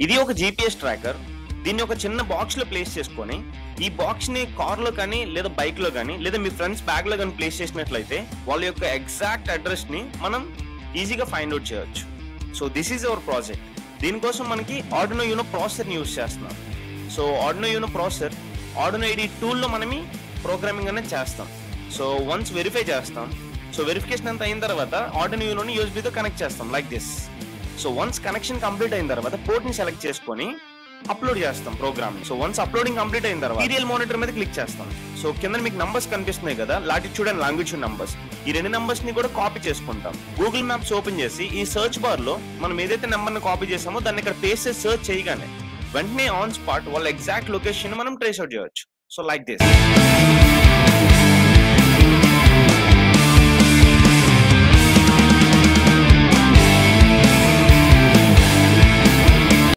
ఇది ఒక GPS tracker. దీన్ని ఒక చిన్న బాక్స్ లో ప్లేస్ చేసుకొని ఈ బాక్స్ ని కార్ లో కానీ లేదా బైక్ లో కానీ లేదా మీ ఫ్రెండ్స్ బ్యాగ్ లో కానీ ప్లేస్ చేసినట్లయితే వాళ్ళ యొక్క ఎగ్జాక్ట్ అడ్రస్ ని మనం ఈజీగా ఫైండ్ అవుట్ చేయొచ్చు. So this is our project. దీనికోసం మనకి ఆర్డినో యూనో ప్రాసెసర్ ని యూజ్ చేస్తున్నాం. So Arduino Uno processor Arduino IDE టూల్లో మనమి ప్రోగ్రామింగ్ అనేది చేస్తాం. సో వన్స్ వెరిఫై చేస్తాం. సో వెరిఫికేషన్ అంతా అయిన తర్వాత ఆర్డినో యూనోని యూఎస్బీతో కనెక్ట్ చేస్తాం like this. So once connection complete అయిన తర్వాత పోర్ట్ ని సెలెక్ట్ చేసుకొని అప్లోడ్ చేస్తాం program. So once uploading complete అయిన తర్వాత సీరియల్ మానిటర్ మీద క్లిక్ చేస్తాం. సో కింద మీకు నంబర్స్ కనిపిస్తున్నాయి కదా, లాటిట్యూడ్ అండ్ లాంగిట్యూడ్ నంబర్స్. ఈ రెండు నంబర్స్ ని కూడా కాపీ చేసుకుంటాం. గూగుల్ మ్యాప్స్ ఓపెన్ చేసి ఈ సర్చ్ బార్ లో మనం ఏదైతే నెంబర్ ని కాపీ చేసామో దాన్ని ఇక్కడ పేస్ట్ చేసి సర్చ్ చేయగానే వెంటనే ఆన్ స్పాట్ వాళ్ళ ఎగ్జాక్ట్ లొకేషన్ మనం ట్రేస్ అవుట్ చేయొచ్చు. So like this.